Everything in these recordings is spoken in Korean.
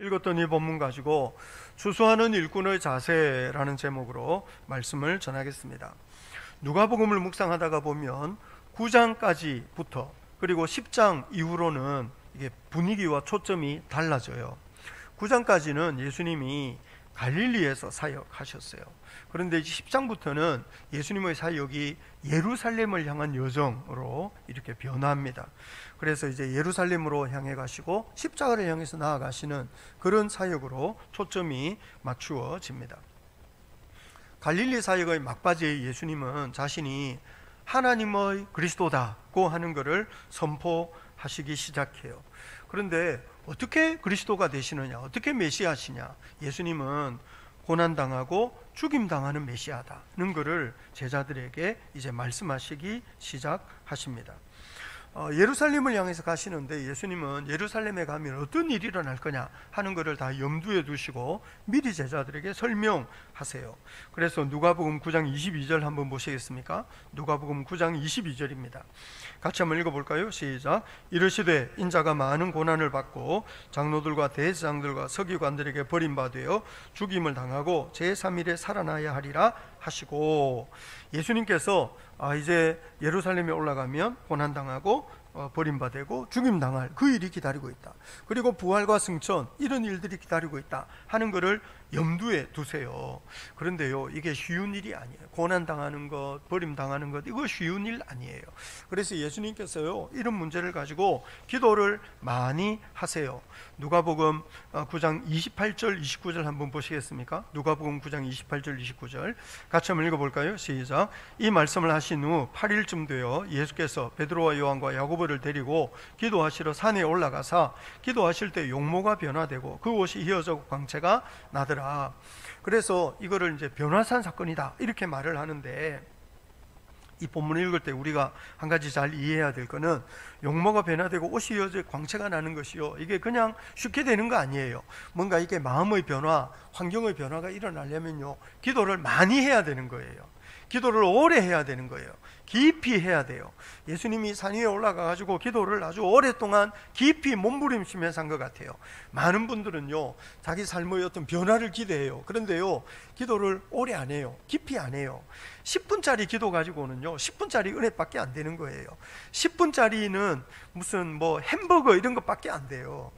읽었던 이 본문 가지고 추수하는 일꾼의 자세라는 제목으로 말씀을 전하겠습니다. 누가복음을 묵상하다가 보면 9장까지부터 그리고 10장 이후로는 이게 분위기와 초점이 달라져요. 9장까지는 예수님이 갈릴리에서 사역하셨어요. 그런데 이제 10장부터는 예수님의 사역이 예루살렘을 향한 여정으로 이렇게 변화합니다. 그래서 이제 예루살렘으로 향해 가시고 십자가를 향해서 나아가시는 그런 사역으로 초점이 맞추어집니다. 갈릴리 사역의 막바지에 예수님은 자신이 하나님의 그리스도다고 하는 것을 선포하시기 시작해요. 그런데 어떻게 그리스도가 되시느냐, 어떻게 메시아시냐? 예수님은 고난당하고 죽임당하는 메시아다는 것을 제자들에게 이제 말씀하시기 시작하십니다. 예루살렘을 향해서 가시는데 예수님은 예루살렘에 가면 어떤 일이 일어날 거냐 하는 것을 다 염두에 두시고 미리 제자들에게 설명하세요. 그래서 누가복음 9장 22절 한번 보시겠습니까? 누가복음 9장 22절입니다. 같이 한번 읽어볼까요? 시작. 이르시되 인자가 많은 고난을 받고 장로들과 대제사장들과 서기관들에게 버림받아 죽임을 당하고 제3일에 살아나야 하리라 하시고, 예수님께서 이제 예루살렘에 올라가면 고난당하고 버림받고 죽임당할 그 일이 기다리고 있다, 그리고 부활과 승천 이런 일들이 기다리고 있다 하는 것을 염두에 두세요. 그런데요, 이게 쉬운 일이 아니에요. 고난당하는 것, 버림당하는 것, 이거 쉬운 일 아니에요. 그래서 예수님께서요, 이런 문제를 가지고 기도를 많이 하세요. 누가복음 9장 28절 29절 한번 보시겠습니까? 누가복음 9장 28절 29절 같이 한번 읽어볼까요? 시작. 이 말씀을 하신 후 8일쯤 되어 예수께서 베드로와 요한과 야고보를 데리고 기도하시러 산에 올라가사 기도하실 때 용모가 변화되고 그 옷이 휘어져 광채가 나더라. 그래서 이거를 이제 변화산 사건이다 이렇게 말을 하는데, 이 본문을 읽을 때 우리가 한 가지 잘 이해해야 될 거는 용모가 변화되고 옷이 휘어져 광채가 나는 것이요, 이게 그냥 쉽게 되는 거 아니에요. 뭔가 이게 마음의 변화, 환경의 변화가 일어나려면요, 기도를 많이 해야 되는 거예요. 기도를 오래 해야 되는 거예요. 깊이 해야 돼요. 예수님이 산 위에 올라가 가지고 기도를 아주 오랫동안 깊이 몸부림치면서 한 것 같아요. 많은 분들은요, 자기 삶의 어떤 변화를 기대해요. 그런데요, 기도를 오래 안 해요. 깊이 안 해요. 10분짜리 기도 가지고는요 10분짜리 은혜밖에 안 되는 거예요. 10분짜리는 무슨 뭐 햄버거 이런 것밖에 안 돼요.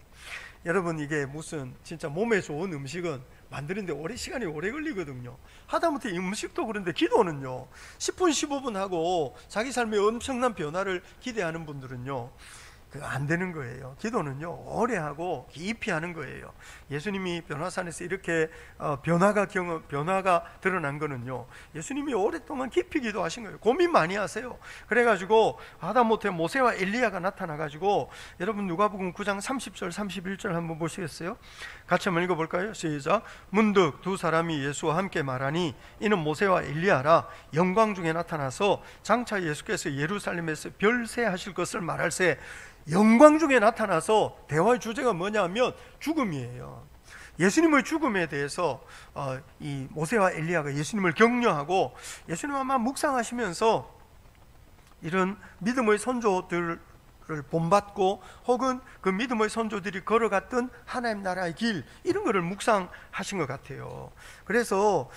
여러분, 이게 무슨 진짜 몸에 좋은 음식은 만드는데 시간이 오래 걸리거든요. 하다못해 음식도 그런데 기도는요 10분 15분 하고 자기 삶에 엄청난 변화를 기대하는 분들은요 그거 안 되는 거예요. 기도는요 오래 하고 깊이 하는 거예요. 예수님이 변화산에서 이렇게 변화가 드러난 거는요, 예수님이 오랫동안 깊이 기도하신 거예요. 고민 많이 하세요. 그래가지고 하다못해 모세와 엘리야가 나타나가지고, 여러분 누가복음 9장 30절 31절 한번 보시겠어요? 같이 한번 읽어볼까요? 시작. 문득 두 사람이 예수와 함께 말하니 이는 모세와 엘리야라. 영광 중에 나타나서 장차 예수께서 예루살렘에서 별세하실 것을 말할세. 영광 중에 나타나서 대화의 주제가 뭐냐면 죽음이에요. 예수님의 죽음에 대해서 이 모세와 엘리야가 예수님을 격려하고, 예수님 아마 묵상하시면서 이런 믿음의 선조들을 본받고 혹은 그 믿음의 선조들이 걸어갔던 하나님 나라의 길, 이런 거를 묵상하신 것 같아요. 그래서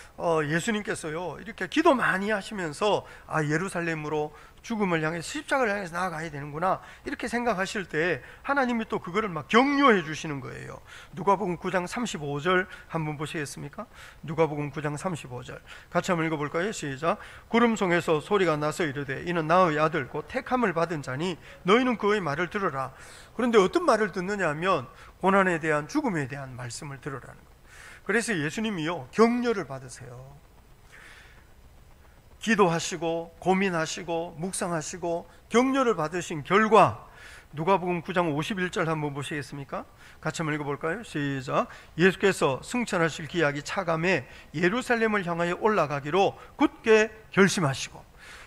예수님께서요 이렇게 기도 많이 하시면서 예루살렘으로 죽음을 향해 십자가를 향해서 나아가야 되는구나 이렇게 생각하실 때 하나님이 또 그거를 막 격려해 주시는 거예요. 누가복음 9장 35절 한번 보시겠습니까? 누가복음 9장 35절 같이 한번 읽어볼까요? 시작. 구름송에서 소리가 나서 이르되 이는 나의 아들 곧 택함을 받은 자니 너희는 그의 말을 들으라. 그런데 어떤 말을 듣느냐 하면 고난에 대한, 죽음에 대한 말씀을 들으라는 거예요. 그래서 예수님이요 격려를 받으세요. 기도하시고 고민하시고 묵상하시고 격려를 받으신 결과 누가복음 9장 51절 한번 보시겠습니까? 같이 한번 읽어볼까요? 시작. 예수께서 승천하실 기약이 차감해 예루살렘을 향하여 올라가기로 굳게 결심하시고,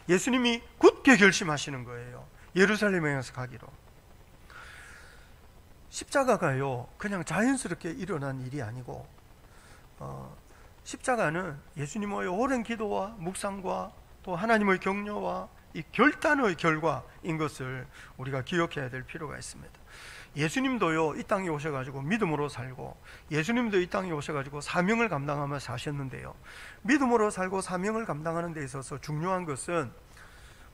예수님이 굳게 결심하시는 거예요. 예루살렘에 향해서 가기로. 십자가가요 그냥 자연스럽게 일어난 일이 아니고 십자가는 예수님의 오랜 기도와 묵상과 또 하나님의 격려와 이 결단의 결과인 것을 우리가 기억해야 될 필요가 있습니다. 예수님도요 이 땅에 오셔가지고 믿음으로 살고, 예수님도 이 땅에 오셔가지고 사명을 감당하며 사셨는데요, 믿음으로 살고 사명을 감당하는 데 있어서 중요한 것은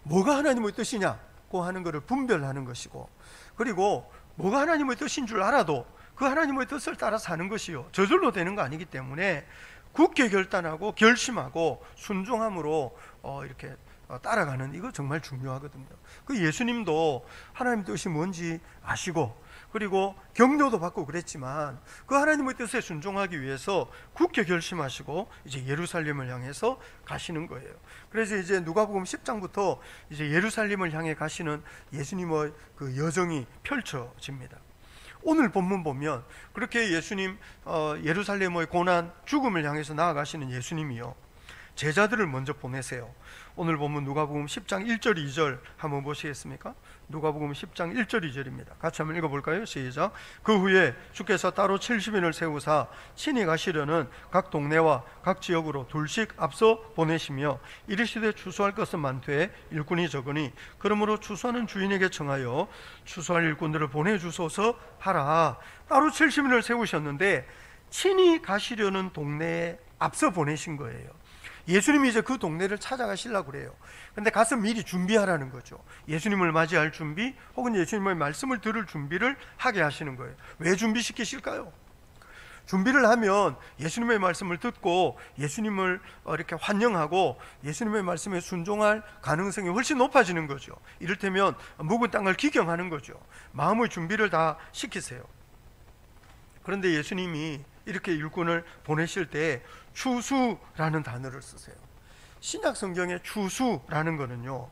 뭐가 하나님의 뜻이냐고 하는 것을 분별하는 것이고, 그리고 뭐가 하나님의 뜻인 줄 알아도 그 하나님의 뜻을 따라 사는 것이요 저절로 되는 거 아니기 때문에 굳게 결단하고 결심하고 순종함으로 이렇게 따라가는, 이거 정말 중요하거든요. 그 예수님도 하나님 뜻이 뭔지 아시고, 그리고 격려도 받고 그랬지만 그 하나님의 뜻에 순종하기 위해서 굳게 결심하시고 이제 예루살렘을 향해서 가시는 거예요. 그래서 이제 누가복음 10장부터 이제 예루살렘을 향해 가시는 예수님의 그 여정이 펼쳐집니다. 오늘 본문 보면 그렇게 예수님 예루살렘의 고난, 죽음을 향해서 나아가시는 예수님이요 제자들을 먼저 보내세요. 오늘 본문 누가복음 10장 1절 2절 한번 보시겠습니까? 누가복음 10장 1절 2절입니다. 같이 한번 읽어볼까요? 시작. 그 후에 주께서 따로 70인을 세우사 친히 가시려는 각 동네와 각 지역으로 둘씩 앞서 보내시며 이르시되 추수할 것은 많되 일꾼이 적으니 그러므로 추수하는 주인에게 청하여 추수할 일꾼들을 보내주소서 하라. 따로 70인을 세우셨는데 친히 가시려는 동네에 앞서 보내신 거예요. 예수님이 이제 그 동네를 찾아가시려고 그래요. 근데 가서 미리 준비하라는 거죠. 예수님을 맞이할 준비, 혹은 예수님의 말씀을 들을 준비를 하게 하시는 거예요. 왜 준비시키실까요? 준비를 하면 예수님의 말씀을 듣고 예수님을 이렇게 환영하고 예수님의 말씀에 순종할 가능성이 훨씬 높아지는 거죠. 이를테면 묵은 땅을 기경하는 거죠. 마음의 준비를 다 시키세요. 그런데 예수님이 이렇게 일꾼을 보내실 때 추수라는 단어를 쓰세요. 신약 성경의 추수라는 거는요,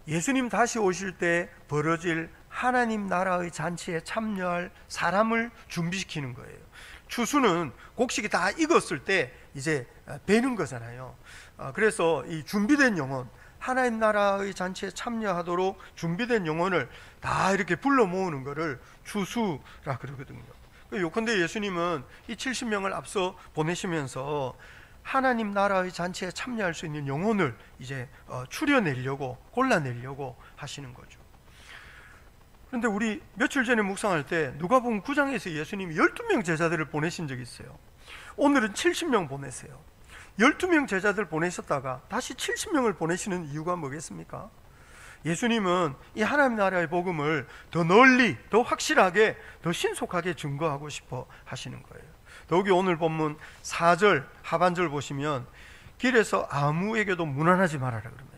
예수님 다시 오실 때 벌어질 하나님 나라의 잔치에 참여할 사람을 준비시키는 거예요. 추수는 곡식이 다 익었을 때 이제 베는 거잖아요. 그래서 이 준비된 영혼, 하나님 나라의 잔치에 참여하도록 준비된 영혼을 다 이렇게 불러 모으는 거를 추수라 그러거든요. 요컨대 예수님은 이 70명을 앞서 보내시면서 하나님 나라의 잔치에 참여할 수 있는 영혼을 이제 추려내려고, 골라내려고 하시는 거죠. 그런데 우리 며칠 전에 묵상할 때 누가복음 9장에서 예수님이 12명 제자들을 보내신 적이 있어요. 오늘은 70명 보내세요. 12명 제자들 보내셨다가 다시 70명을 보내시는 이유가 뭐겠습니까? 예수님은 이 하나님 나라의 복음을 더 널리, 더 확실하게, 더 신속하게 증거하고 싶어 하시는 거예요. 더욱이 오늘 본문 4절 하반절 보시면 길에서 아무에게도 문안하지 말아라 그럽니다.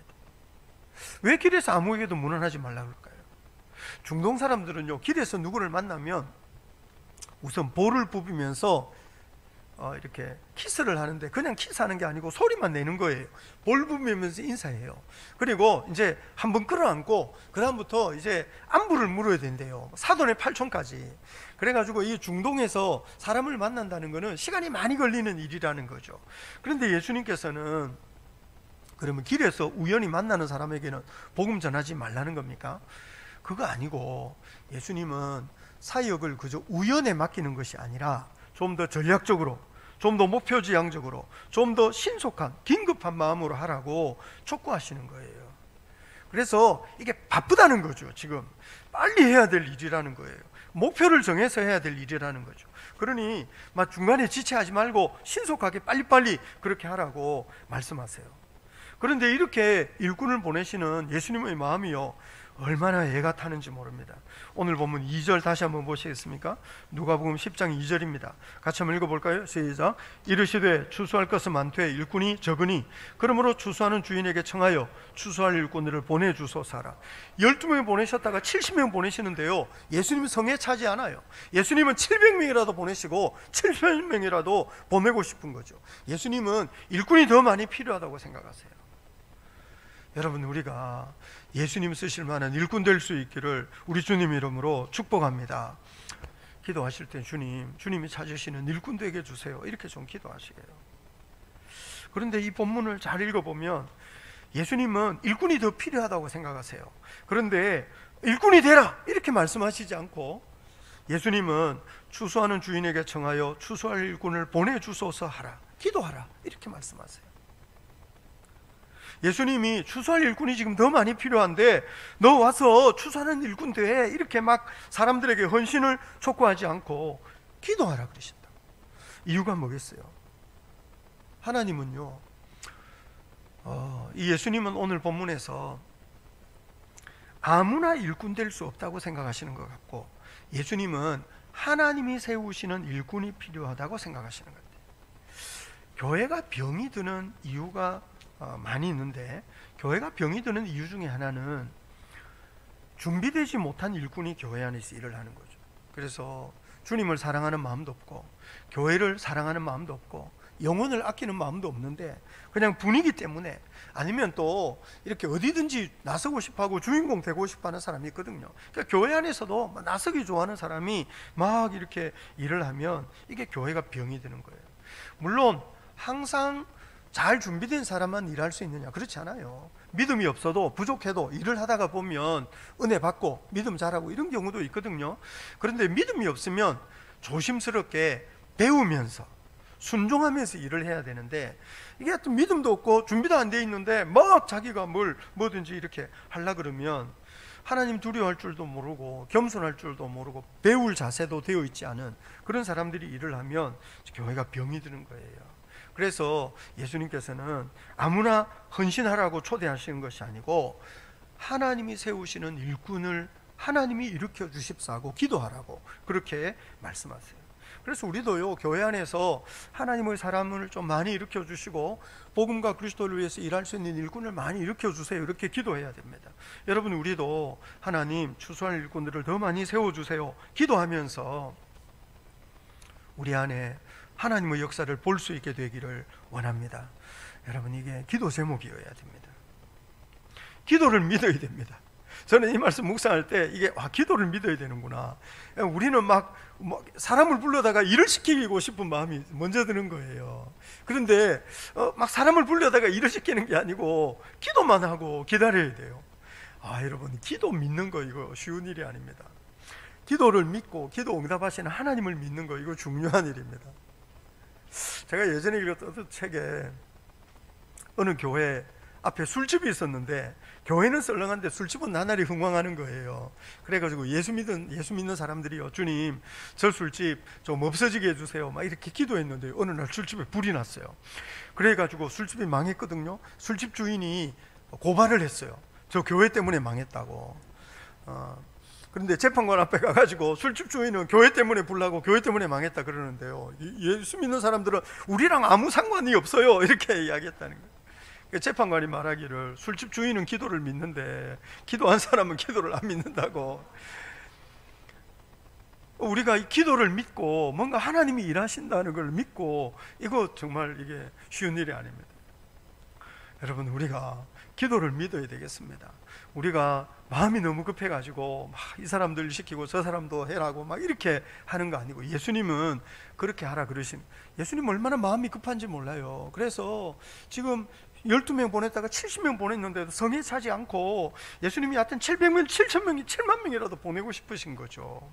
왜 길에서 아무에게도 문안하지 말라 그럴까요? 중동 사람들은요, 길에서 누구를 만나면 우선 볼을 부비면서 이렇게 키스를 하는데 그냥 키스하는 게 아니고 소리만 내는 거예요. 볼 부비면서 인사해요. 그리고 이제 한번 끌어안고 그 다음부터 이제 안부를 물어야 된대요. 사돈의 8촌까지. 그래가지고 이 중동에서 사람을 만난다는 거는 시간이 많이 걸리는 일이라는 거죠. 그런데 예수님께서는 그러면 길에서 우연히 만나는 사람에게는 복음 전하지 말라는 겁니까? 그거 아니고 예수님은 사역을 그저 우연에 맡기는 것이 아니라 좀 더 전략적으로, 좀 더 목표지향적으로, 좀 더 신속한, 긴급한 마음으로 하라고 촉구하시는 거예요. 그래서 이게 바쁘다는 거죠. 지금 빨리 해야 될 일이라는 거예요. 목표를 정해서 해야 될 일이라는 거죠. 그러니 막 중간에 지체하지 말고 신속하게 빨리빨리 그렇게 하라고 말씀하세요. 그런데 이렇게 일꾼을 보내시는 예수님의 마음이요, 얼마나 애가 타는지 모릅니다. 오늘 본문 2절 다시 한번 보시겠습니까? 누가복음 10장 2절입니다. 같이 한번 읽어볼까요? 시작. 이르시되 추수할 것은 많되 일꾼이 적으니 그러므로 추수하는 주인에게 청하여 추수할 일꾼들을 보내주소서라. 12명 보내셨다가 70명 보내시는데요, 예수님은 성에 차지 않아요. 예수님은 700명이라도 보내시고 700명이라도 보내고 싶은 거죠. 예수님은 일꾼이 더 많이 필요하다고 생각하세요. 여러분, 우리가 예수님 쓰실 만한 일꾼 될 수 있기를 우리 주님 이름으로 축복합니다. 기도하실 때 주님이 찾으시는 일꾼 되게 해주세요, 이렇게 좀 기도하시게요. 그런데 이 본문을 잘 읽어보면 예수님은 일꾼이 더 필요하다고 생각하세요. 그런데 일꾼이 되라 이렇게 말씀하시지 않고 예수님은 추수하는 주인에게 청하여 추수할 일꾼을 보내주소서 하라, 기도하라 이렇게 말씀하세요. 예수님이 추수할 일꾼이 지금 더 많이 필요한데 너 와서 추수하는 일꾼 돼, 이렇게 막 사람들에게 헌신을 촉구하지 않고 기도하라 그러신다. 이유가 뭐겠어요? 하나님은요, 이 예수님은 오늘 본문에서 아무나 일꾼 될 수 없다고 생각하시는 것 같고, 예수님은 하나님이 세우시는 일꾼이 필요하다고 생각하시는 것 같아요. 교회가 병이 드는 이유가 많이 있는데, 교회가 병이 드는 이유 중에 하나는 준비되지 못한 일꾼이 교회 안에서 일을 하는 거죠. 그래서 주님을 사랑하는 마음도 없고, 교회를 사랑하는 마음도 없고, 영혼을 아끼는 마음도 없는데 그냥 분위기 때문에, 아니면 또 이렇게 어디든지 나서고 싶어하고 주인공 되고 싶어하는 사람이 있거든요. 그러니까 교회 안에서도 나서기 좋아하는 사람이 막 이렇게 일을 하면 이게 교회가 병이 드는 거예요. 물론 항상 잘 준비된 사람만 일할 수 있느냐? 그렇지 않아요. 믿음이 없어도 부족해도 일을 하다가 보면 은혜 받고 믿음 자라고 이런 경우도 있거든요. 그런데 믿음이 없으면 조심스럽게 배우면서 순종하면서 일을 해야 되는데, 이게 하여튼 믿음도 없고 준비도 안 돼 있는데 막 자기가 뭐든지 이렇게 하려 그러면 하나님 두려워할 줄도 모르고 겸손할 줄도 모르고 배울 자세도 되어 있지 않은 그런 사람들이 일을 하면 교회가 병이 드는 거예요. 그래서 예수님께서는 아무나 헌신하라고 초대하시는 것이 아니고 하나님이 세우시는 일꾼을 하나님이 일으켜 주십사고 기도하라고 그렇게 말씀하세요. 그래서 우리도요, 교회 안에서 하나님의 사람을 좀 많이 일으켜 주시고 복음과 그리스도를 위해서 일할 수 있는 일꾼을 많이 일으켜 주세요, 이렇게 기도해야 됩니다. 여러분, 우리도 하나님 추수할 일꾼들을 더 많이 세워주세요 기도하면서 우리 안에 하나님의 역사를 볼 수 있게 되기를 원합니다. 여러분, 이게 기도 제목이어야 됩니다. 기도를 믿어야 됩니다. 저는 이 말씀 묵상할 때 이게 기도를 믿어야 되는구나. 우리는 막 사람을 불러다가 일을 시키고 싶은 마음이 먼저 드는 거예요. 그런데 막 사람을 불러다가 일을 시키는 게 아니고 기도만 하고 기다려야 돼요. 여러분, 기도 믿는 거 이거 쉬운 일이 아닙니다. 기도를 믿고 기도 응답하시는 하나님을 믿는 거 이거 중요한 일입니다. 제가 예전에 읽었던 책에 어느 교회 앞에 술집이 있었는데 교회는 썰렁한데 술집은 나날이 흥왕하는 거예요. 그래가지고 예수 믿는 사람들이요, 주님 저 술집 좀 없어지게 해주세요 막 이렇게 기도했는데 어느 날 술집에 불이 났어요. 그래가지고 술집이 망했거든요. 술집 주인이 고발을 했어요. 저 교회 때문에 망했다고. 그런데 재판관 앞에 가가지고 술집 주인은 교회 때문에 불나고 교회 때문에 망했다 그러는데요, 예수 믿는 사람들은 우리랑 아무 상관이 없어요 이렇게 이야기했다는 거예요. 재판관이 말하기를 술집 주인은 기도를 믿는데 기도한 사람은 기도를 안 믿는다고. 우리가 이 기도를 믿고 뭔가 하나님이 일하신다는 걸 믿고, 이거 정말 이게 쉬운 일이 아닙니다. 여러분, 우리가 기도를 믿어야 되겠습니다. 우리가 마음이 너무 급해가지고 막 이 사람들 시키고 저 사람도 해라고 막 이렇게 하는 거 아니고, 예수님은 그렇게 하라 그러신, 예수님 얼마나 마음이 급한지 몰라요. 그래서 지금 12명 보냈다가 70명 보냈는데도 성에 차지 않고 예수님이 하여튼 700명, 7,000명이 7만 명이라도 보내고 싶으신 거죠.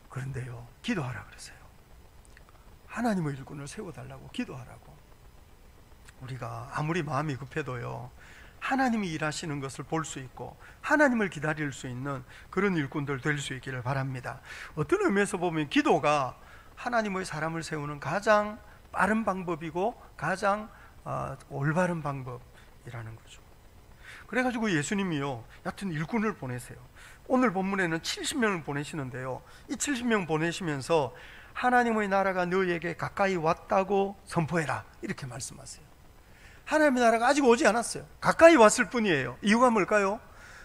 그런데요, 기도하라 그러세요. 하나님의 일꾼을 세워달라고 기도하라고. 우리가 아무리 마음이 급해도요, 하나님이 일하시는 것을 볼 수 있고 하나님을 기다릴 수 있는 그런 일꾼들 될 수 있기를 바랍니다. 어떤 의미에서 보면 기도가 하나님의 사람을 세우는 가장 빠른 방법이고 가장 올바른 방법이라는 거죠. 그래가지고 예수님이요, 여튼 일꾼을 보내세요. 오늘 본문에는 70명을 보내시는데요, 이 70명 보내시면서 하나님의 나라가 너희에게 가까이 왔다고 선포해라 이렇게 말씀하세요. 하나님의 나라가 아직 오지 않았어요. 가까이 왔을 뿐이에요. 이유가 뭘까요?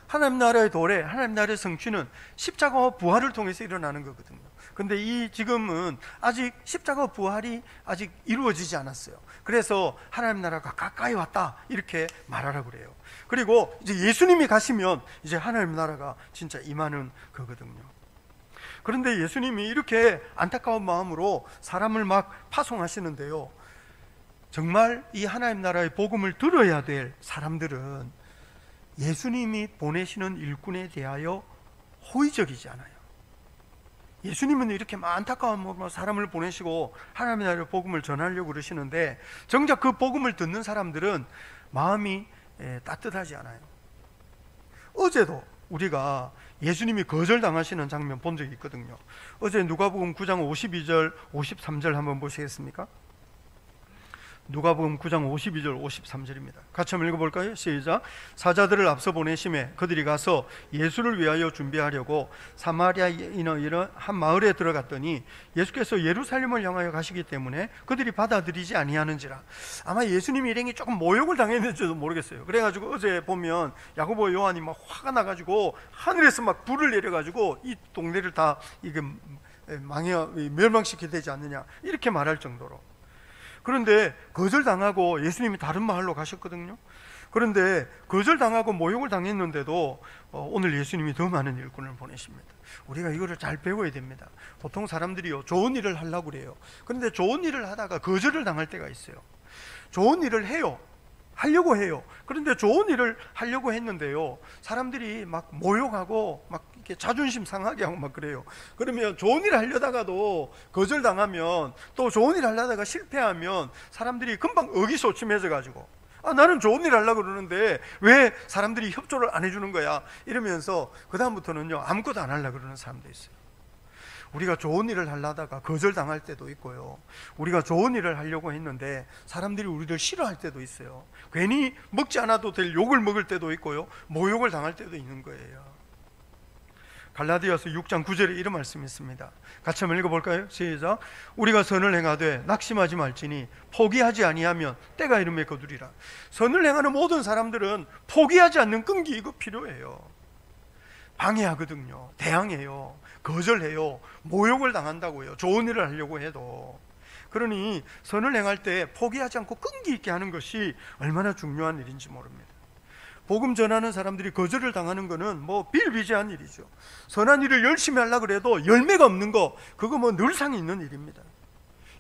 하나님 나라의 도래, 하나님 나라의 성취는 십자가와 부활을 통해서 일어나는 거거든요. 근데 이 지금은 아직 십자가와 부활이 아직 이루어지지 않았어요. 그래서 하나님 나라가 가까이 왔다 이렇게 말하라고 그래요. 그리고 이제 예수님이 가시면 이제 하나님 나라가 진짜 임하는 거거든요. 그런데 예수님이 이렇게 안타까운 마음으로 사람을 막 파송하시는데요, 정말 이 하나님 나라의 복음을 들어야 될 사람들은 예수님이 보내시는 일꾼에 대하여 호의적이지 않아요. 예수님은 이렇게 안타까운 사람을 보내시고 하나님의 나라의 복음을 전하려고 그러시는데, 정작 그 복음을 듣는 사람들은 마음이 따뜻하지 않아요. 어제도 우리가 예수님이 거절당하시는 장면 본 적이 있거든요. 어제 누가복음 9장 52절 53절 한번 보시겠습니까? 누가복음 9장 52절 53절입니다. 같이 한번 읽어볼까요? 시작. 사자들을 앞서 보내심에 그들이 가서 예수를 위하여 준비하려고 사마리아인의 한 마을에 들어갔더니 예수께서 예루살렘을 향하여 가시기 때문에 그들이 받아들이지 아니하는지라. 아마 예수님 일행이 조금 모욕을 당했는지도 모르겠어요. 그래가지고 어제 보면 야고보 요한이 막 화가 나가지고 하늘에서 막 불을 내려가지고 이 동네를 다 이게 멸망시켜야 되지 않느냐 이렇게 말할 정도로. 그런데 거절당하고 예수님이 다른 마을로 가셨거든요. 그런데 거절당하고 모욕을 당했는데도 오늘 예수님이 더 많은 일꾼을 보내십니다. 우리가 이거를 잘 배워야 됩니다. 보통 사람들이요 좋은 일을 하려고 그래요. 그런데 좋은 일을 하다가 거절을 당할 때가 있어요. 좋은 일을 해요. 하려고 해요. 그런데 좋은 일을 하려고 했는데요 사람들이 막 모욕하고 막 이렇게 자존심 상하게 하고 막 그래요. 그러면 좋은 일을 하려다가도 거절당하면, 또 좋은 일을 하려다가 실패하면 사람들이 금방 의기소침해져 가지고 나는 좋은 일 하려고 그러는데 왜 사람들이 협조를 안 해주는 거야 이러면서 그 다음부터는요 아무것도 안 하려고 그러는 사람도 있어요. 우리가 좋은 일을 하려다가 거절당할 때도 있고요, 우리가 좋은 일을 하려고 했는데 사람들이 우리를 싫어할 때도 있어요. 괜히 먹지 않아도 될 욕을 먹을 때도 있고요, 모욕을 당할 때도 있는 거예요. 갈라디아서 6장 9절에 이런 말씀이 있습니다. 같이 한번 읽어볼까요? 시작. 우리가 선을 행하되 낙심하지 말지니 포기하지 아니하면 때가 이름에 거두리라. 선을 행하는 모든 사람들은 포기하지 않는 끈기 이거 필요해요. 방해하거든요. 대항해요. 거절해요. 모욕을 당한다고요. 좋은 일을 하려고 해도. 그러니 선을 행할 때 포기하지 않고 끈기 있게 하는 것이 얼마나 중요한 일인지 모릅니다. 복음 전하는 사람들이 거절을 당하는 것은 뭐 비일비재한 일이죠. 선한 일을 열심히 하려고 해도 열매가 없는 거, 그거 뭐 늘상 있는 일입니다.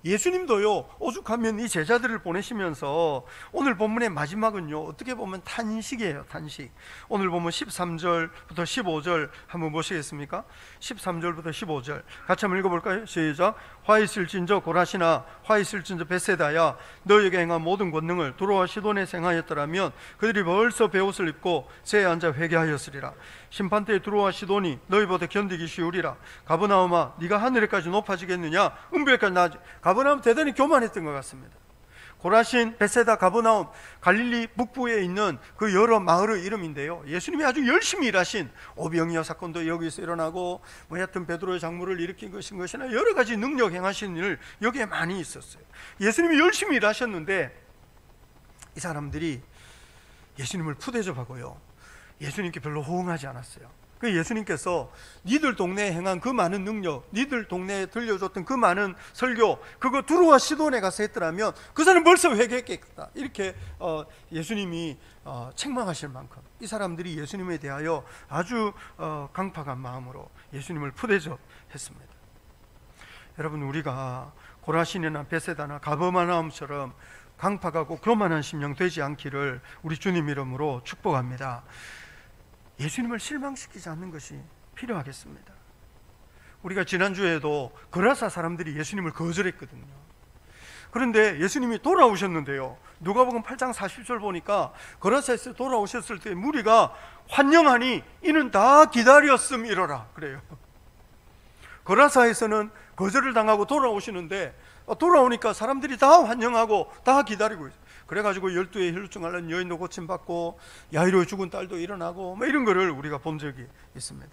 예수님도요 오죽하면 이 제자들을 보내시면서 오늘 본문의 마지막은요 어떻게 보면 탄식이에요. 탄식. 오늘 보면 13절부터 15절 한번 보시겠습니까? 13절부터 15절 같이 한번 읽어볼까요? 시작. 화 있을진저 고라시나 화 있을진저 베세다야, 너희에게 행한 모든 권능을 두로와 시돈에 행하였더라면 그들이 벌써 베옷을 입고 새에 앉아 회개하였으리라. 심판때에 두로와 시돈이 너희보다 견디기 쉬우리라. 가버나움아 네가 하늘에까지 높아지겠느냐? 은부에까지 나아지. 가버나움 대단히 교만했던 것 같습니다. 고라신, 베세다, 가버나움, 갈릴리 북부에 있는 그 여러 마을의 이름인데요, 예수님이 아주 열심히 일하신 오병이어 사건도 여기서 일어나고 뭐 하여튼 베드로의 장물을 일으킨 것이나 여러 가지 능력 행하신 일 여기에 많이 있었어요. 예수님이 열심히 일하셨는데 이 사람들이 예수님을 푸대접하고요 예수님께 별로 호응하지 않았어요. 그 예수님께서 니들 동네에 행한 그 많은 능력, 니들 동네에 들려줬던 그 많은 설교, 그거 두로와 시돈에 가서 했더라면 그 사람 벌써 회개했겠다, 이렇게 예수님이 책망하실 만큼 이 사람들이 예수님에 대하여 아주 강팍한 마음으로 예수님을 푸대접했습니다. 여러분, 우리가 고라신이나 베세다나 가버나움처럼 강팍하고 교만한 심령 되지 않기를 우리 주님 이름으로 축복합니다. 예수님을 실망시키지 않는 것이 필요하겠습니다. 우리가 지난주에도 거라사 사람들이 예수님을 거절했거든요. 그런데 예수님이 돌아오셨는데요, 누가복음 8장 40절 보니까 거라사에서 돌아오셨을 때 무리가 환영하니 이는 다 기다렸음이로라 그래요. 거라사에서는 거절을 당하고 돌아오시는데 돌아오니까 사람들이 다 환영하고 다 기다리고 있어요. 그래가지고 12의 혈루증 앓는 여인도 고침받고 야이로의 죽은 딸도 일어나고 뭐 이런 거를 우리가 본 적이 있습니다.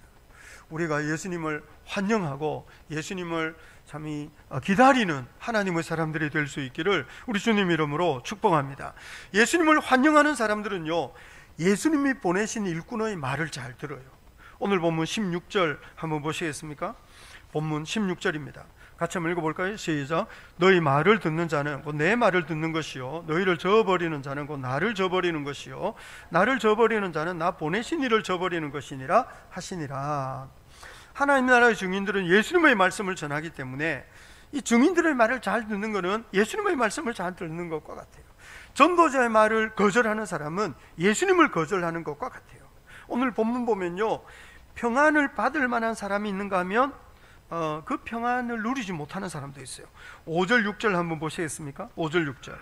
우리가 예수님을 환영하고 예수님을 참 기다리는 하나님의 사람들이 될 수 있기를 우리 주님 이름으로 축복합니다. 예수님을 환영하는 사람들은요 예수님이 보내신 일꾼의 말을 잘 들어요. 오늘 본문 16절 한번 보시겠습니까? 본문 16절입니다. 같이 한번 읽어볼까요? 시작. 너희 말을 듣는 자는 곧 내 말을 듣는 것이요, 너희를 저버리는 자는 곧 나를 저버리는 것이요, 나를 저버리는 자는 나 보내신 이를 저버리는 것이니라 하시니라. 하나님 나라의 증인들은 예수님의 말씀을 전하기 때문에 이 증인들의 말을 잘 듣는 것은 예수님의 말씀을 잘 듣는 것과 같아요. 전도자의 말을 거절하는 사람은 예수님을 거절하는 것과 같아요. 오늘 본문 보면요, 평안을 받을 만한 사람이 있는가 하면 그 평안을 누리지 못하는 사람도 있어요. 5절 6절 한번 보시겠습니까? 5절 6절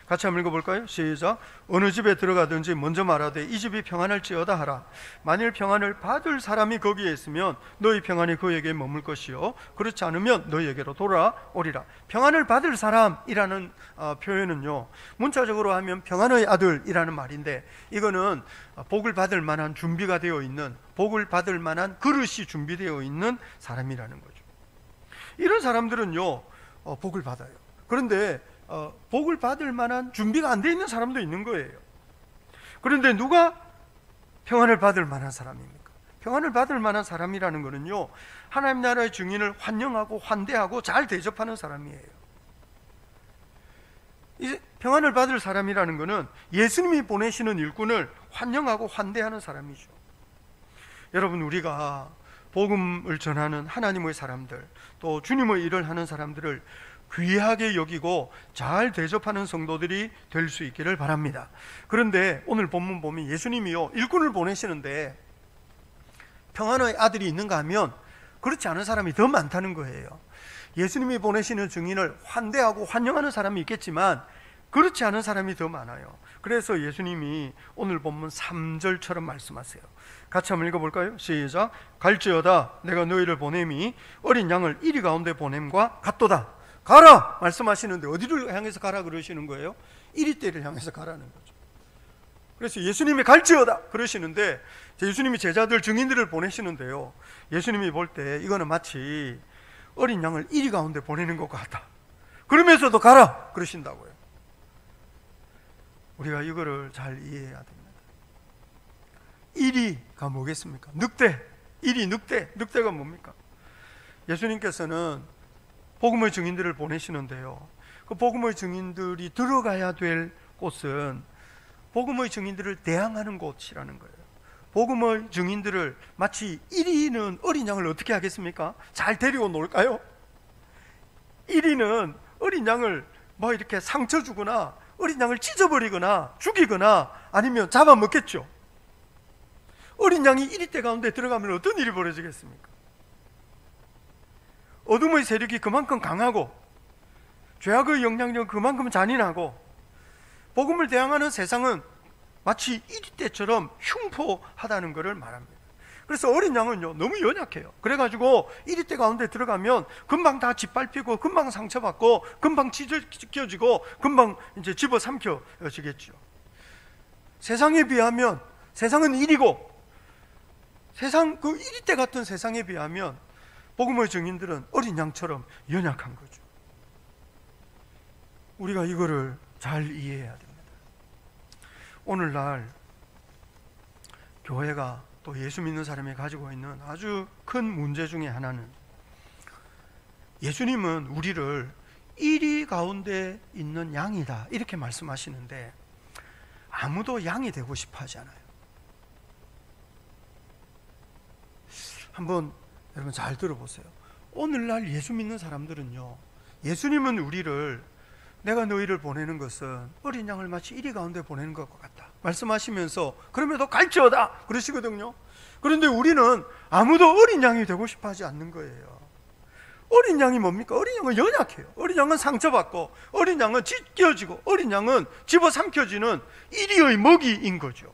같이 한번 읽어볼까요? 시작. 어느 집에 들어가든지 먼저 말하되 이 집이 평안할지어다 하라. 만일 평안을 받을 사람이 거기에 있으면 너희 평안이 그에게 머물 것이요 그렇지 않으면 너희에게로 돌아오리라. 평안을 받을 사람이라는 표현은요, 문자적으로 하면 평안의 아들이라는 말인데, 이거는 복을 받을 만한 준비가 되어 있는, 복을 받을 만한 그릇이 준비되어 있는 사람이라는 거죠. 이런 사람들은요 복을 받아요. 그런데 복을 받을 만한 준비가 안 돼 있는 사람도 있는 거예요. 그런데 누가 평안을 받을 만한 사람입니까? 평안을 받을 만한 사람이라는 것은요, 하나님 나라의 증인을 환영하고 환대하고 잘 대접하는 사람이에요. 이제 평안을 받을 사람이라는 것은 예수님이 보내시는 일꾼을 환영하고 환대하는 사람이죠. 여러분, 우리가 복음을 전하는 하나님의 사람들, 또 주님의 일을 하는 사람들을 귀하게 여기고 잘 대접하는 성도들이 될 수 있기를 바랍니다. 그런데 오늘 본문 보면 예수님이요 일꾼을 보내시는데 평안의 아들이 있는가 하면 그렇지 않은 사람이 더 많다는 거예요. 예수님이 보내시는 증인을 환대하고 환영하는 사람이 있겠지만 그렇지 않은 사람이 더 많아요. 그래서 예수님이 오늘 본문 3절처럼 말씀하세요. 같이 한번 읽어볼까요? 시작. 갈지어다 내가 너희를 보냄이 어린 양을 이리 가운데 보냄과 같도다. 가라! 말씀하시는데 어디를 향해서 가라 그러시는 거예요? 이리떼를 향해서 가라는 거죠. 그래서 예수님이 갈지어다 그러시는데, 예수님이 제자들 증인들을 보내시는데요, 예수님이 볼 때 이거는 마치 어린 양을 이리 가운데 보내는 것 같다. 그러면서도 가라 그러신다고요. 우리가 이거를 잘 이해해야 됩니다. 이리가 뭐겠습니까? 늑대. 이리 늑대. 늑대가 뭡니까? 예수님께서는 복음의 증인들을 보내시는데요, 그 복음의 증인들이 들어가야 될 곳은 복음의 증인들을 대항하는 곳이라는 거예요. 복음의 증인들을 마치 이리는 어린 양을 어떻게 하겠습니까? 잘 데리고 놀까요? 이리는 어린 양을 뭐 이렇게 상처 주거나 어린 양을 찢어버리거나 죽이거나 아니면 잡아먹겠죠. 어린 양이 이리떼 가운데 들어가면 어떤 일이 벌어지겠습니까? 어둠의 세력이 그만큼 강하고 죄악의 영향력은 그만큼 잔인하고 복음을 대항하는 세상은 마치 이리떼처럼 흉포하다는 것을 말합니다. 그래서 어린 양은요 너무 연약해요. 그래가지고 이리떼 가운데 들어가면 금방 다 짓밟히고 금방 상처받고 금방 찢겨지고 금방 이제 집어삼켜지겠죠. 세상에 비하면 세상은 이리고, 세상 그 이리떼 같은 세상에 비하면 복음의 증인들은 어린 양처럼 연약한 거죠. 우리가 이거를 잘 이해해야 됩니다. 오늘날 교회가 또 예수 믿는 사람이 가지고 있는 아주 큰 문제 중에 하나는, 예수님은 우리를 이리 가운데 있는 양이다 이렇게 말씀하시는데 아무도 양이 되고 싶어 하지 않아요. 한번 여러분 잘 들어보세요. 오늘날 예수 믿는 사람들은요, 예수님은 우리를, 내가 너희를 보내는 것은 어린 양을 마치 이리 가운데 보내는 것 같다 말씀하시면서 그럼에도 갈지어다 그러시거든요. 그런데 우리는 아무도 어린 양이 되고 싶어 하지 않는 거예요. 어린 양이 뭡니까? 어린 양은 연약해요. 어린 양은 상처받고, 어린 양은 찢겨지고, 어린 양은 집어삼켜지는 이리의 먹이인 거죠.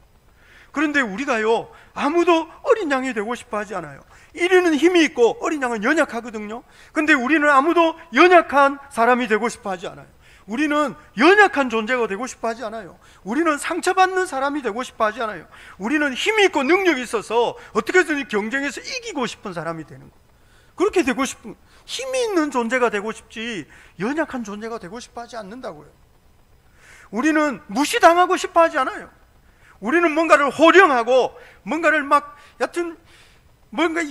그런데 우리가요 아무도 어린 양이 되고 싶어 하지 않아요. 이리는 힘이 있고 어린 양은 연약하거든요. 근데 우리는 아무도 연약한 사람이 되고 싶어 하지 않아요. 우리는 연약한 존재가 되고 싶어 하지 않아요. 우리는 상처받는 사람이 되고 싶어 하지 않아요. 우리는 힘이 있고 능력이 있어서 어떻게든 경쟁에서 이기고 싶은 사람이 되는 거예요. 그렇게 되고 싶은, 힘이 있는 존재가 되고 싶지 연약한 존재가 되고 싶어 하지 않는다고요. 우리는 무시당하고 싶어 하지 않아요. 우리는 뭔가를 호령하고 뭔가를 막 여튼 뭔가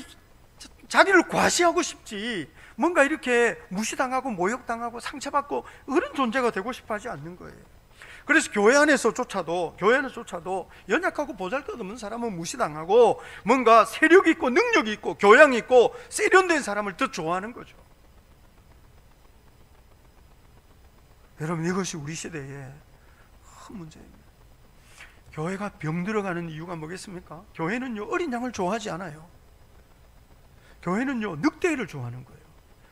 자기를 과시하고 싶지, 뭔가 이렇게 무시당하고 모욕당하고 상처받고 그런 존재가 되고 싶어 하지 않는 거예요. 그래서 교회 안에서조차도 연약하고 보잘것없는 사람은 무시당하고 뭔가 세력이 있고 능력이 있고 교양이 있고 세련된 사람을 더 좋아하는 거죠. 여러분, 이것이 우리 시대의 큰 문제입니다. 교회가 병들어가는 이유가 뭐겠습니까? 교회는요 어린 양을 좋아하지 않아요. 교회는요 늑대를 좋아하는 거예요.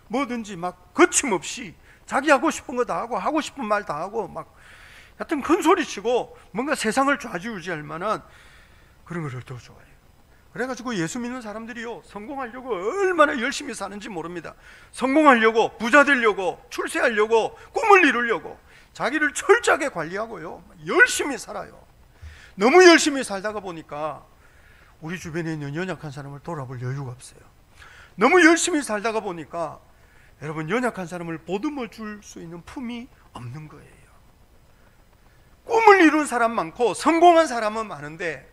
뭐든지 막 거침없이 자기 하고 싶은 거 다 하고 하고 싶은 말 다 하고 막 하여튼 큰 소리치고 뭔가 세상을 좌지우지할 만한 그런 것을 더 좋아해요. 그래가지고 예수 믿는 사람들이요, 성공하려고 얼마나 열심히 사는지 모릅니다. 성공하려고, 부자 되려고, 출세하려고, 꿈을 이루려고 자기를 철저하게 관리하고요, 열심히 살아요. 너무 열심히 살다가 보니까 우리 주변에 있는 연약한 사람을 돌아볼 여유가 없어요. 너무 열심히 살다가 보니까 여러분, 연약한 사람을 보듬어 줄 수 있는 품이 없는 거예요. 꿈을 이룬 사람 많고 성공한 사람은 많은데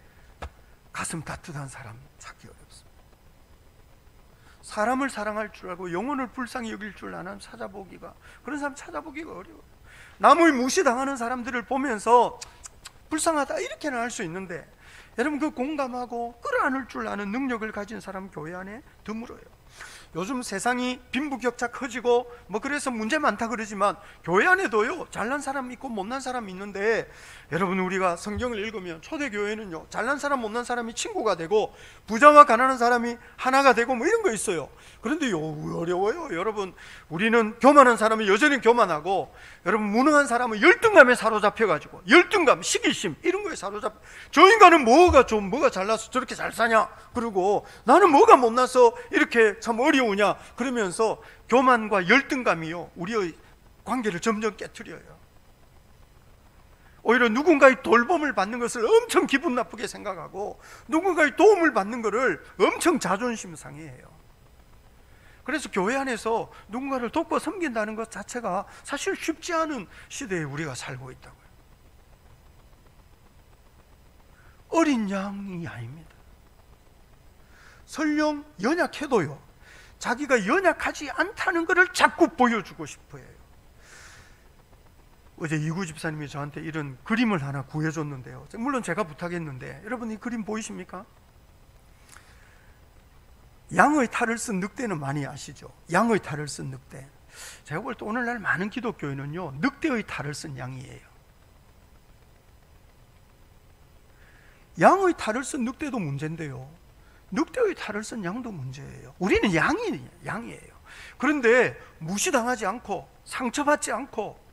가슴 따뜻한 사람 찾기 어렵습니다. 사람을 사랑할 줄 알고 영혼을 불쌍히 여길 줄 아는 찾아보기가, 그런 사람 찾아보기가 어려워요. 남의 무시당하는 사람들을 보면서 불쌍하다 이렇게는 할 수 있는데, 여러분 그 공감하고 끌어안을 줄 아는 능력을 가진 사람 교회 안에 드물어요. 요즘 세상이 빈부격차 커지고 뭐 그래서 문제 많다 그러지만 교회 안에도요, 잘난 사람 있고 못난 사람 있는데, 여러분 우리가 성경을 읽으면 초대교회는요, 잘난 사람 못난 사람이 친구가 되고 부자와 가난한 사람이 하나가 되고 뭐 이런 거 있어요. 그런데요, 어려워요. 여러분, 우리는 교만한 사람은 여전히 교만하고, 여러분 무능한 사람은 열등감에 사로잡혀가지고, 열등감, 시기심 이런 거에 사로잡혀, 저 인간은 뭐가 좀 뭐가 잘나서 저렇게 잘 사냐, 그리고 나는 뭐가 못나서 이렇게 참 어려우냐, 그러면서 교만과 열등감이요, 우리의 관계를 점점 깨트려요. 오히려 누군가의 돌봄을 받는 것을 엄청 기분 나쁘게 생각하고, 누군가의 도움을 받는 것을 엄청 자존심 상해해요. 그래서 교회 안에서 누군가를 돕고 섬긴다는 것 자체가 사실 쉽지 않은 시대에 우리가 살고 있다고요. 어린 양이 아닙니다. 설령 연약해도요, 자기가 연약하지 않다는 것을 자꾸 보여주고 싶어 해요. 어제 이구 집사님이 저한테 이런 그림을 하나 구해줬는데요, 물론 제가 부탁했는데, 여러분 이 그림 보이십니까? 양의 탈을 쓴 늑대는 많이 아시죠? 양의 탈을 쓴 늑대. 제가 볼 때 오늘날 많은 기독교인은요, 늑대의 탈을 쓴 양이에요. 양의 탈을 쓴 늑대도 문제인데요, 늑대의 탈을 쓴 양도 문제예요. 우리는 양이에요. 그런데 무시당하지 않고 상처받지 않고,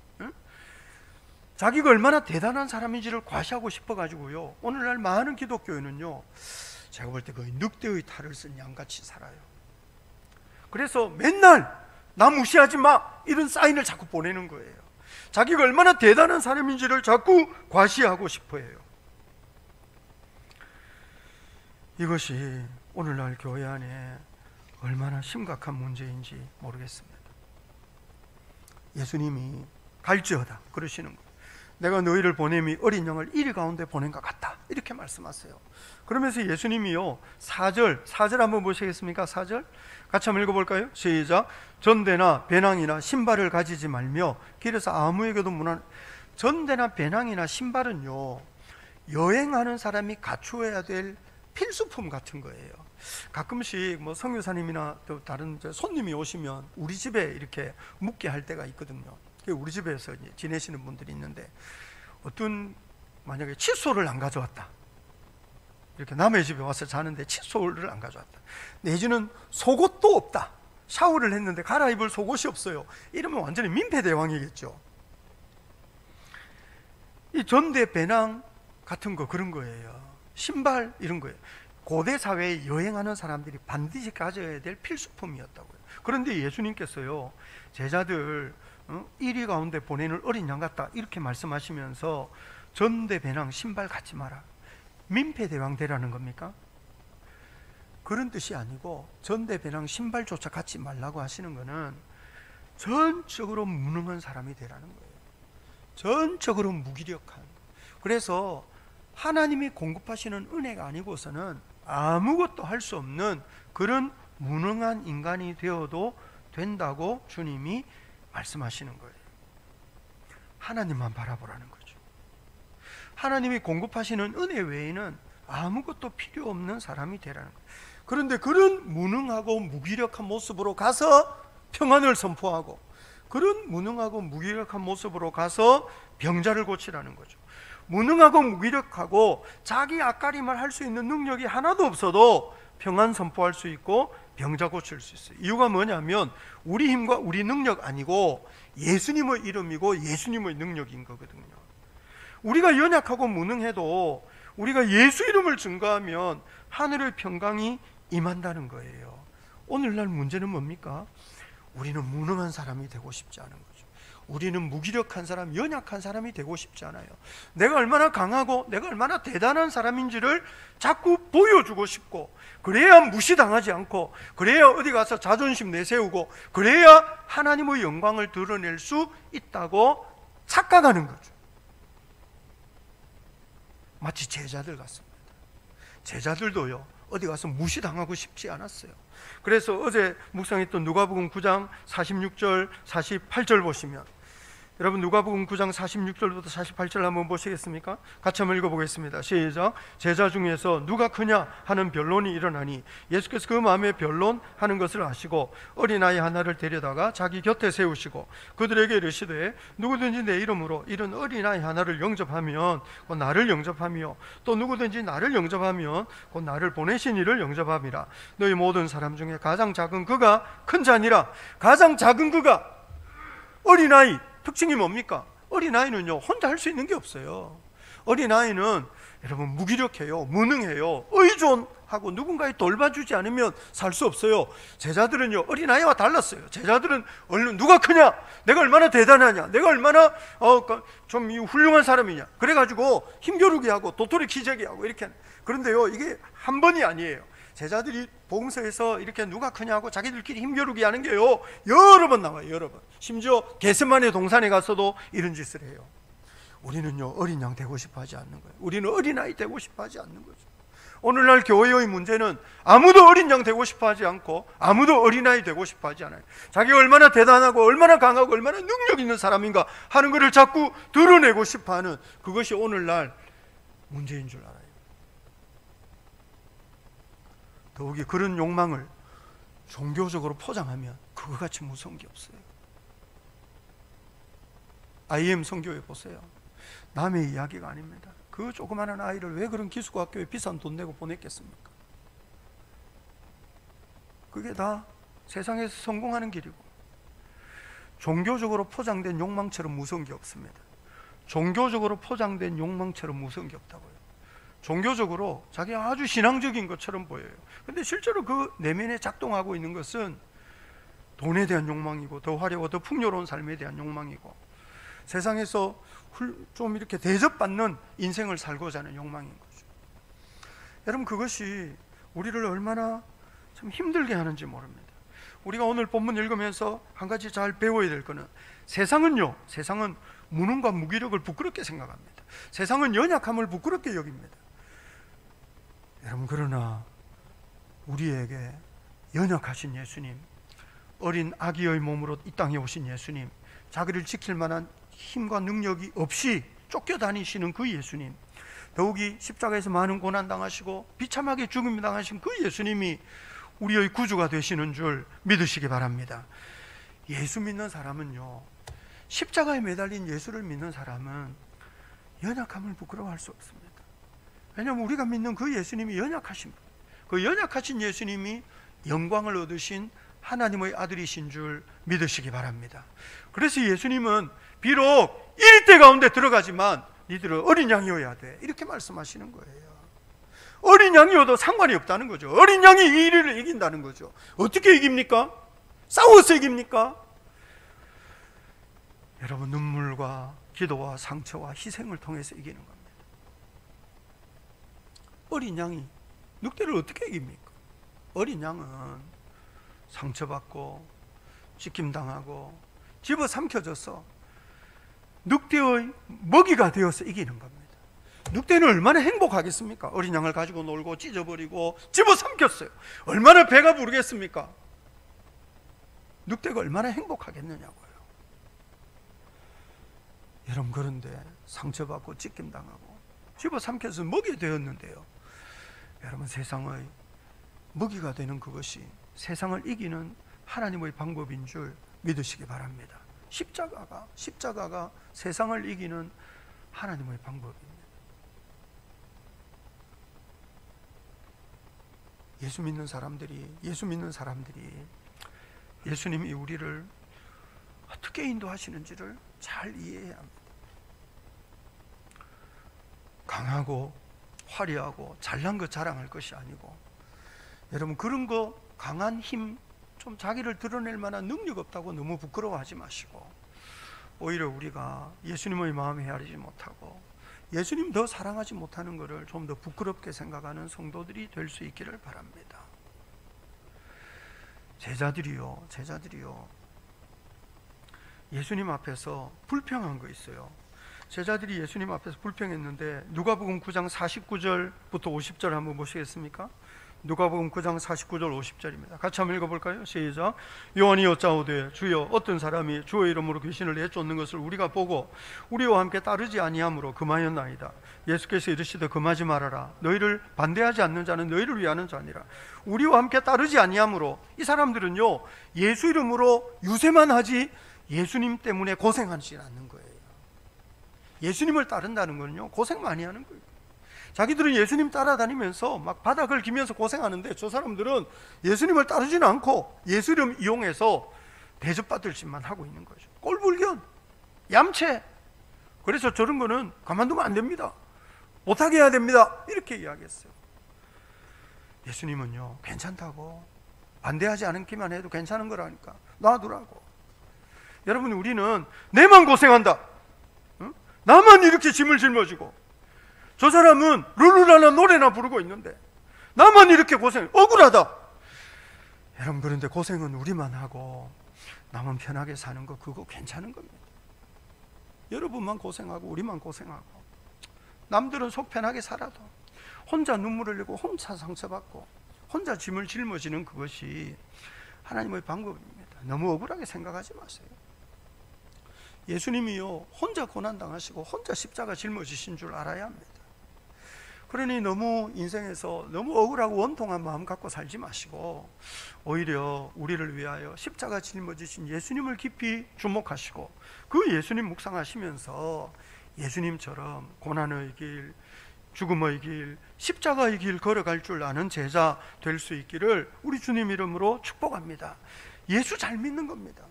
자기가 얼마나 대단한 사람인지를 과시하고 싶어가지고요, 오늘날 많은 기독교인은요, 제가 볼 때 거의 늑대의 탈을 쓴 양같이 살아요. 그래서 맨날 나 무시하지 마 이런 사인을 자꾸 보내는 거예요. 자기가 얼마나 대단한 사람인지를 자꾸 과시하고 싶어해요. 이것이 오늘날 교회 안에 얼마나 심각한 문제인지 모르겠습니다. 예수님이 갈지어다 그러시는 거예요. 내가 너희를 보냄이 어린 양을 이리 가운데 보낸 것 같다 이렇게 말씀하세요. 그러면서 예수님이요, 4절 한번 보시겠습니까? 4절 같이 한번 읽어볼까요? 시작. 전대나 배낭이나 신발을 가지지 말며 길에서 아무에게도 문안. 전대나 배낭이나 신발은요, 여행하는 사람이 갖추어야 될 필수품 같은 거예요. 가끔씩 뭐 성교사님이나 또 다른 손님이 오시면 우리 집에 이렇게 묵게 할 때가 있거든요. 우리 집에서 지내시는 분들이 있는데, 어떤 만약에 칫솔을 안 가져왔다, 이렇게 남의 집에 와서 자는데 칫솔을 안 가져왔다, 내지는 속옷도 없다, 샤워를 했는데 갈아입을 속옷이 없어요, 이러면 완전히 민폐대왕이겠죠. 이 전대 배낭 같은 거 그런 거예요. 신발 이런 거예요. 고대 사회에 여행하는 사람들이 반드시 가져야 될 필수품이었다고요. 그런데 예수님께서요, 제자들 이리 가운데 보내는 어린 양 같다 이렇게 말씀하시면서 전대 배낭 신발 갖지 마라, 민폐대왕 되라는 겁니까? 그런 뜻이 아니고, 전대 배낭 신발조차 갖지 말라고 하시는 것은 전적으로 무능한 사람이 되라는 거예요. 전적으로 무기력한. 그래서 하나님이 공급하시는 은혜가 아니고서는 아무것도 할 수 없는 그런 무능한 인간이 되어도 된다고 주님이 말씀하시는 거예요. 하나님만 바라보라는 거죠. 하나님이 공급하시는 은혜 외에는 아무것도 필요 없는 사람이 되라는 거예요. 그런데 그런 무능하고 무기력한 모습으로 가서 평안을 선포하고, 그런 무능하고 무기력한 모습으로 가서 병자를 고치라는 거죠. 무능하고 무기력하고 자기 앞가림을 할 수 있는 능력이 하나도 없어도 평안 선포할 수 있고 병자 고칠 수 있어요. 이유가 뭐냐면 우리 힘과 우리 능력 아니고 예수님의 이름이고 예수님의 능력인 거거든요. 우리가 연약하고 무능해도 우리가 예수 이름을 증거하면 하늘의 평강이 임한다는 거예요. 오늘날 문제는 뭡니까? 우리는 무능한 사람이 되고 싶지 않은 거죠. 우리는 무기력한 사람, 연약한 사람이 되고 싶지 않아요. 내가 얼마나 강하고 내가 얼마나 대단한 사람인지를 자꾸 보여주고 싶고, 그래야 무시당하지 않고, 그래야 어디 가서 자존심 내세우고, 그래야 하나님의 영광을 드러낼 수 있다고 착각하는 거죠. 마치 제자들 같습니다. 제자들도요, 어디 가서 무시당하고 싶지 않았어요. 그래서 어제 묵상했던 누가복음 9장 46절 48절 보시면, 여러분 누가복음 9장 46절부터 48절 한번 보시겠습니까? 같이 한번 읽어보겠습니다. 시작. 제자 중에서 누가 크냐 하는 변론이 일어나니 예수께서 그 마음에 변론하는 것을 아시고 어린아이 하나를 데려다가 자기 곁에 세우시고 그들에게 이르시되 누구든지 내 이름으로 이런 어린아이 하나를 영접하면 곧 나를 영접하며 또 누구든지 나를 영접하면 곧 나를 보내신 이를 영접함이라. 너희 모든 사람 중에 가장 작은 그가 큰 자니라. 가장 작은 그가, 어린아이 특징이 뭡니까? 어린아이는요, 혼자 할 수 있는 게 없어요. 어린아이는 여러분 무기력해요, 무능해요, 의존하고 누군가에 돌봐주지 않으면 살 수 없어요. 제자들은요, 어린아이와 달랐어요. 제자들은 누가 크냐, 내가 얼마나 대단하냐, 내가 얼마나 좀 훌륭한 사람이냐, 그래가지고 힘겨루기 하고 도토리 키재기 하고 이렇게. 그런데요, 이게 한 번이 아니에요. 제자들이 복음서에서 이렇게 누가 크냐고 자기들끼리 힘겨루기 하는 게요, 여러 번 나와요. 여러 번. 심지어 겟세마네 동산에 가서도 이런 짓을 해요. 우리는요, 어린 양 되고 싶어 하지 않는 거예요. 우리는 어린아이 되고 싶어 하지 않는 거죠. 오늘날 교회의 문제는 아무도 어린 양 되고 싶어 하지 않고 아무도 어린아이 되고 싶어 하지 않아요. 자기가 얼마나 대단하고 얼마나 강하고 얼마나 능력 있는 사람인가 하는 것을 자꾸 드러내고 싶어 하는, 그것이 오늘날 문제인 줄 알아요. 더욱이 그런 욕망을 종교적으로 포장하면 그거 같이 무서운 게 없어요. IM 선교회 보세요. 남의 이야기가 아닙니다. 그 조그마한 아이를 왜 그런 기숙학교에 비싼 돈 내고 보냈겠습니까? 그게 다 세상에서 성공하는 길이고, 종교적으로 포장된 욕망처럼 무서운 게 없습니다. 종교적으로 포장된 욕망처럼 무서운 게 없다고요. 종교적으로 자기가 아주 신앙적인 것처럼 보여요. 근데 실제로 그 내면에 작동하고 있는 것은 돈에 대한 욕망이고, 더 화려하고 더 풍요로운 삶에 대한 욕망이고, 세상에서 좀 이렇게 대접받는 인생을 살고자 하는 욕망인 거죠. 여러분, 그것이 우리를 얼마나 참 힘들게 하는지 모릅니다. 우리가 오늘 본문 읽으면서 한 가지 잘 배워야 될 거는, 세상은 무능과 무기력을 부끄럽게 생각합니다. 세상은 연약함을 부끄럽게 여깁니다. 여러분, 그러나 우리에게 연약하신 예수님, 어린 아기의 몸으로 이 땅에 오신 예수님, 자기를 지킬 만한 힘과 능력이 없이 쫓겨다니시는 그 예수님, 더욱이 십자가에서 많은 고난 당하시고 비참하게 죽음 당하신 그 예수님이 우리의 구주가 되시는 줄 믿으시기 바랍니다. 예수 믿는 사람은요, 십자가에 매달린 예수를 믿는 사람은 연약함을 부끄러워할 수 없습니다. 왜냐하면 우리가 믿는 그 예수님이 연약하신 분, 그 연약하신 예수님이 영광을 얻으신 하나님의 아들이신 줄 믿으시기 바랍니다. 그래서 예수님은 비록 일대 가운데 들어가지만 니들은 어린 양이어야 돼, 이렇게 말씀하시는 거예요. 어린 양이어도 상관이 없다는 거죠. 어린 양이 이 일을 이긴다는 거죠. 어떻게 이깁니까? 싸워서 이깁니까? 여러분, 눈물과 기도와 상처와 희생을 통해서 이기는 겁니다. 어린 양이 늑대를 어떻게 이깁니까? 어린 양은 상처받고 찢김당하고 집어삼켜져서 늑대의 먹이가 되어서 이기는 겁니다. 늑대는 얼마나 행복하겠습니까? 어린 양을 가지고 놀고 찢어버리고 집어삼켰어요. 얼마나 배가 부르겠습니까? 늑대가 얼마나 행복하겠느냐고요. 여러분, 그런데 상처받고 찢김당하고 집어삼켜서 먹이 되었는데요, 여러분, 세상의 먹이가 되는 그것이 세상을 이기는 하나님의 방법인 줄 믿으시기 바랍니다. 십자가가 세상을 이기는 하나님의 방법입니다. 예수 믿는 사람들이 예수님이 우리를 어떻게 인도하시는지를 잘 이해해야 합니다. 강하고 화려하고 잘난 것 자랑할 것이 아니고, 여러분 그런 거 강한 힘, 좀 자기를 드러낼 만한 능력 없다고 너무 부끄러워하지 마시고, 오히려 우리가 예수님의 마음에 헤아리지 못하고 예수님 더 사랑하지 못하는 것을 좀 더 부끄럽게 생각하는 성도들이 될 수 있기를 바랍니다. 제자들이요 예수님 앞에서 불평한 거 있어요. 제자들이 예수님 앞에서 불평했는데, 누가복음 9장 49절부터 50절 한번 보시겠습니까? 누가복음 9장 49절 50절입니다. 같이 한번 읽어볼까요? 시작. 요한이 여짜오되 주여 어떤 사람이 주의 이름으로 귀신을 내쫓는 것을 우리가 보고 우리와 함께 따르지 아니함으로 금하였나이다. 예수께서 이르시되 금하지 말아라. 너희를 반대하지 않는 자는 너희를 위하는 자니라. 우리와 함께 따르지 아니함으로, 이 사람들은요 예수 이름으로 유세만 하지 예수님 때문에 고생하지 않는 거예요. 예수님을 따른다는 거는요 고생 많이 하는 거예요. 자기들은 예수님 따라다니면서 막 바닥을 기면서 고생하는데, 저 사람들은 예수님을 따르지는 않고 예수 이름 이용해서 대접받을 짓만 하고 있는 거죠. 꼴불견, 얌체. 그래서 저런 거는 가만두면 안 됩니다. 못하게 해야 됩니다. 이렇게 이야기했어요. 예수님은요 괜찮다고, 반대하지 않기만 해도 괜찮은 거라니까 놔두라고. 여러분, 우리는 내만 고생한다, 응? 나만 이렇게 짐을 짊어지고, 저 사람은 룰루라나 노래나 부르고 있는데 나만 이렇게 고생, 억울하다. 여러분, 그런데 고생은 우리만 하고 남은 편하게 사는 거, 그거 괜찮은 겁니다. 여러분만 고생하고 우리만 고생하고, 남들은 속 편하게 살아도 혼자 눈물 흘리고 혼자 상처받고 혼자 짐을 짊어지는 그것이 하나님의 방법입니다. 너무 억울하게 생각하지 마세요. 예수님이요 혼자 고난당하시고 혼자 십자가 짊어지신 줄 알아야 합니다. 그러니 너무 인생에서 너무 억울하고 원통한 마음 갖고 살지 마시고, 오히려 우리를 위하여 십자가 짊어지신 예수님을 깊이 주목하시고, 그 예수님 묵상하시면서 예수님처럼 고난의 길, 죽음의 길, 십자가의 길 걸어갈 줄 아는 제자 될 수 있기를 우리 주님 이름으로 축복합니다. 예수 잘 믿는 겁니다.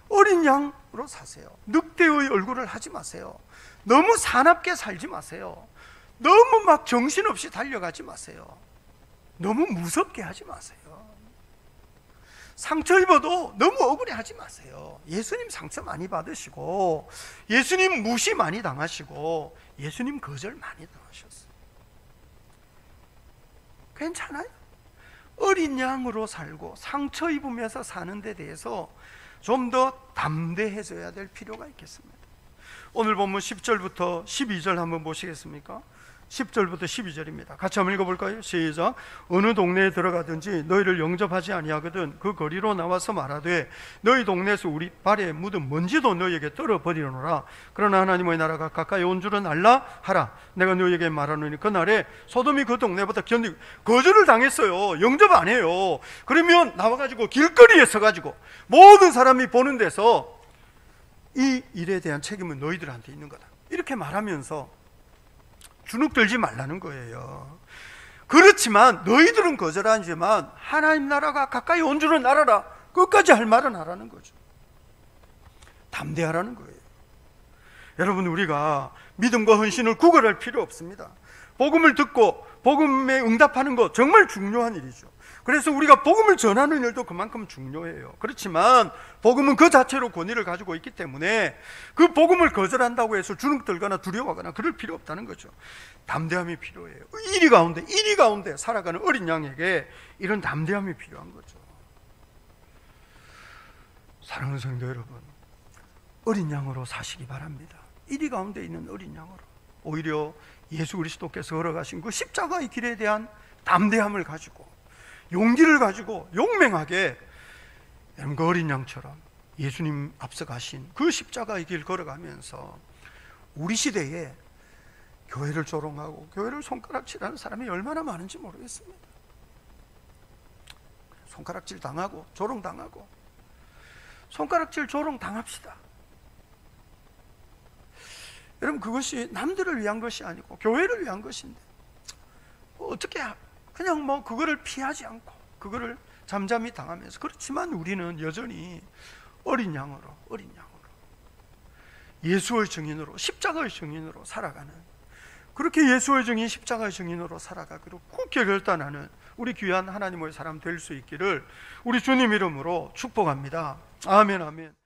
어린 양으로 사세요. 늑대의 얼굴을 하지 마세요. 너무 사납게 살지 마세요. 너무 막 정신없이 달려가지 마세요. 너무 무섭게 하지 마세요. 상처 입어도 너무 억울해하지 마세요. 예수님 상처 많이 받으시고, 예수님 무시 많이 당하시고, 예수님 거절 많이 당하셨어요. 괜찮아요. 어린 양으로 살고 상처 입으면서 사는 데 대해서 좀 더 담대해져야 될 필요가 있겠습니다. 오늘 본문 10절부터 12절 한번 보시겠습니까? 10절부터 12절입니다. 같이 한번 읽어볼까요? 시작. 어느 동네에 들어가든지 너희를 영접하지 아니하거든 그 거리로 나와서 말하되 너희 동네에서 우리 발에 묻은 먼지도 너희에게 떨어버리노라. 그러나 하나님의 나라가 가까이 온 줄은 알라 하라. 내가 너희에게 말하노니 그날에 소돔이 그 동네보다 견디고, 거절을 당했어요. 영접 안 해요. 그러면 나와가지고 길거리에 서가지고 모든 사람이 보는 데서 이 일에 대한 책임은 너희들한테 있는 거다, 이렇게 말하면서 주눅들지 말라는 거예요. 그렇지만 너희들은 거절하지만 하나님 나라가 가까이 온 줄은 알아라. 끝까지 할 말은 하라는 거죠. 담대하라는 거예요. 여러분, 우리가 믿음과 헌신을 구걸할 필요 없습니다. 복음을 듣고 복음에 응답하는 것 정말 중요한 일이죠. 그래서 우리가 복음을 전하는 일도 그만큼 중요해요. 그렇지만 복음은 그 자체로 권위를 가지고 있기 때문에 그 복음을 거절한다고 해서 주눅들거나 두려워하거나 그럴 필요 없다는 거죠. 담대함이 필요해요. 이리 가운데 살아가는 어린 양에게 이런 담대함이 필요한 거죠. 사랑하는 성도 여러분, 어린 양으로 사시기 바랍니다. 이리 가운데 있는 어린 양으로, 오히려 예수 그리스도께서 걸어가신 그 십자가의 길에 대한 담대함을 가지고, 용기를 가지고 용맹하게 그 어린 양처럼 예수님 앞서 가신 그 십자가의 길 걸어가면서 우리 시대에 교회를 조롱하고 교회를 손가락질하는 사람이 얼마나 많은지 모르겠습니다. 손가락질 당하고 조롱 당하고, 손가락질 조롱 당합시다. 여러분, 그것이 남들을 위한 것이 아니고 교회를 위한 것인데 어떻게 그냥 그거를 피하지 않고 그거를 잠잠히 당하면서, 그렇지만 우리는 여전히 어린 양으로 예수의 증인으로, 십자가의 증인으로 살아가는 그렇게 예수의 증인, 십자가의 증인으로 살아가기로 굳게 결단하는 우리 귀한 하나님의 사람 될 수 있기를 우리 주님 이름으로 축복합니다. 아멘, 아멘.